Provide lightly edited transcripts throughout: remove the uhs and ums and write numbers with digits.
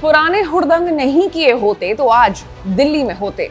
पुराने हुड़दंग नहीं किए होते तो आज दिल्ली में होते।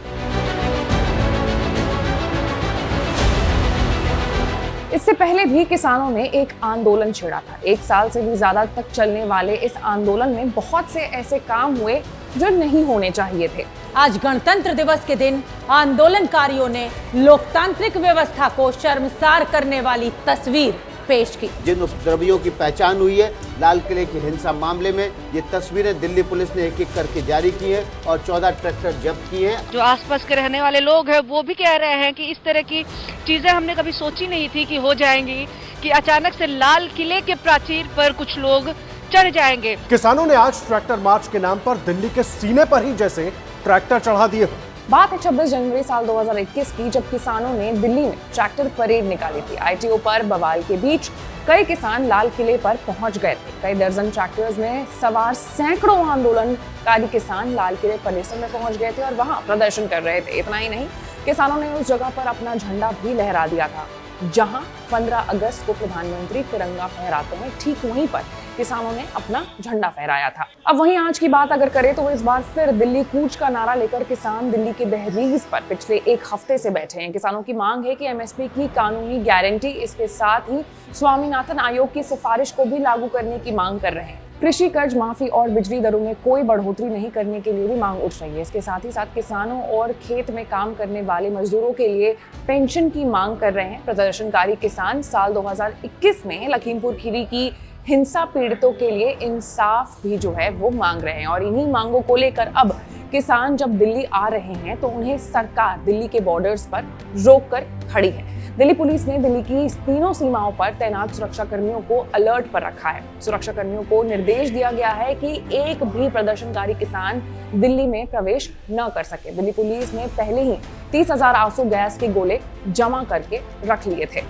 इससे पहले भी किसानों ने एक आंदोलन छेड़ा था। 1 साल से भी ज्यादा तक चलने वाले इस आंदोलन में बहुत से ऐसे काम हुए जो नहीं होने चाहिए थे। आज गणतंत्र दिवस के दिन आंदोलनकारियों ने लोकतांत्रिक व्यवस्था को शर्मसार करने वाली तस्वीर पेश की। जिन उपद्रवियों की पहचान हुई है लाल किले की हिंसा मामले में, ये तस्वीरें दिल्ली पुलिस ने एक-एक करके जारी की है और 14 ट्रैक्टर जब्त किए हैं। जो आसपास के रहने वाले लोग हैं वो भी कह रहे हैं कि इस तरह की चीजें हमने कभी सोची नहीं थी कि हो जाएंगी, कि अचानक से लाल किले के प्राचीर पर कुछ लोग चढ़ जाएंगे। किसानों ने आज ट्रैक्टर मार्च के नाम पर दिल्ली के सीने पर ही जैसे ट्रैक्टर चढ़ा दिए। बात है 26 जनवरी साल 2021 की, जब किसानों ने दिल्ली में ट्रैक्टर परेड निकाली थी। आईटीओ पर बवाल के बीच कई किसान लाल किले पर पहुंच गए थे। कई दर्जन ट्रैक्टर्स में सवार सैकड़ों आंदोलनकारी किसान लाल किले परिसर में पहुंच गए थे और वहां प्रदर्शन कर रहे थे। इतना ही नहीं, किसानों ने उस जगह पर अपना झंडा भी लहरा दिया था जहां 15 अगस्त को प्रधानमंत्री तिरंगा फहराते हैं, ठीक वहीं पर किसानों ने अपना झंडा फहराया था। अब वहीं आज की बात अगर करें तो इस बार फिर दिल्ली कूच का नारा लेकर किसान दिल्ली के दहलीज पर पिछले 1 हफ्ते से बैठे हैं। किसानों की मांग है कि एमएसपी की कानूनी गारंटी, इसके साथ ही स्वामीनाथन आयोग की सिफारिश को भी लागू करने की मांग कर रहे हैं। कृषि कर्ज माफी और बिजली दरों में कोई बढ़ोतरी नहीं करने के लिए भी मांग उठ रही है। इसके साथ ही साथ किसानों और खेत में काम करने वाले मजदूरों के लिए पेंशन की मांग कर रहे हैं। प्रदर्शनकारी किसान साल 2021 में लखीमपुर खीरी की हिंसा पीड़ितों के लिए इंसाफ भी जो है वो मांग रहे हैं और इन्हीं मांगों को लेकर अब किसान जब दिल्ली आ रहे हैं तो उन्हें सरकार दिल्ली के बॉर्डर्स पर रोक कर खड़ी है। दिल्ली पुलिस ने दिल्ली की तीनों सीमाओं पर तैनात सुरक्षा कर्मियों को अलर्ट पर रखा है। सुरक्षा कर्मियों को निर्देश दिया गया है कि एक भी प्रदर्शनकारी किसान दिल्ली में प्रवेश न कर सके। दिल्ली पुलिस ने पहले ही 30,000 आंसू गैस के गोले जमा करके रख लिए थे।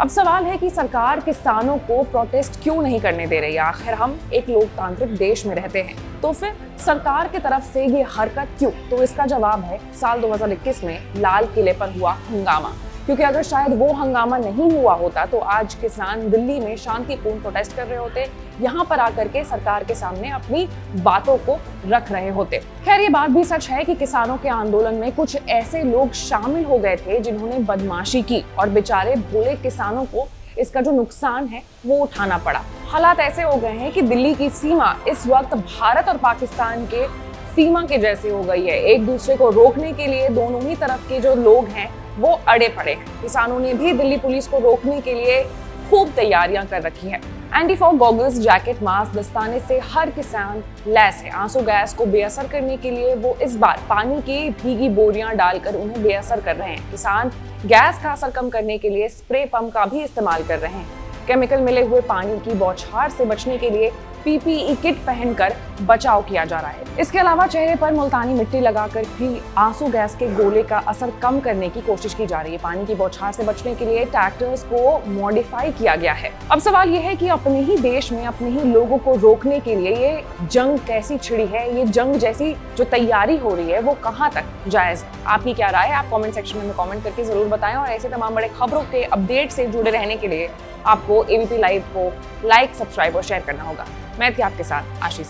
अब सवाल है कि सरकार किसानों को प्रोटेस्ट क्यों नहीं करने दे रही? आखिर हम एक लोकतांत्रिक देश में रहते हैं, तो फिर सरकार की तरफ से ये हरकत क्यों? तो इसका जवाब है साल 2021 में लाल किले पर हुआ हंगामा। क्योंकि अगर शायद वो हंगामा नहीं हुआ होता तो आज किसान दिल्ली में शांतिपूर्ण प्रोटेस्ट कर रहे होते, यहाँ पर आकर के सरकार के सामने अपनी बातों को रख रहे होते। खैर, ये बात भी सच है कि किसानों के आंदोलन में कुछ ऐसे लोग शामिल हो गए थे जिन्होंने बदमाशी की और बेचारे भोले किसानों को इसका जो नुकसान है वो उठाना पड़ा। हालात ऐसे हो गए हैं कि दिल्ली की सीमा इस वक्त भारत और पाकिस्तान के सीमा के जैसे हो गई है। एक दूसरे को रोकने के लिए दोनों ही तरफ के जो लोग हैं वो अड़े पड़े हैं। किसानों ने भी दिल्ली पुलिस को रोकने के लिए खूब तैयारियां कर रखी है। Anti fog goggles, jacket, mask, दस्ताने से हर किसान लैस है। आंसू गैस को बेअसर करने के लिए वो इस बार पानी की भीगी बोरियां डालकर उन्हें बेअसर कर रहे हैं। किसान गैस का असर कम करने के लिए स्प्रे पंप का भी इस्तेमाल कर रहे हैं। केमिकल मिले हुए पानी की बौछार से बचने के लिए पीपीई किट पहनकर बचाव किया जा रहा है। इसके अलावा चेहरे पर मुल्तानी मिट्टी लगाकर भी आंसू गैस के गोले का असर कम करने की कोशिश की जा रही है। पानी की बौछार से बचने के लिए ट्रैक्टर्स को मॉडिफाई किया गया है। अब सवाल यह है कि अपने ही देश में अपने ही लोगों को रोकने के लिए ये जंग कैसी छिड़ी है? ये जंग जैसी जो तैयारी हो रही है वो कहाँ तक जायज है? आपकी क्या राय है? आप कमेंट सेक्शन में कमेंट करके जरूर बताएं और ऐसे तमाम बड़े खबरों के अपडेट से जुड़े रहने के लिए आपको एबीपी लाइव को लाइक, सब्सक्राइब और शेयर करना होगा। मैं थी आपके साथ आशीष।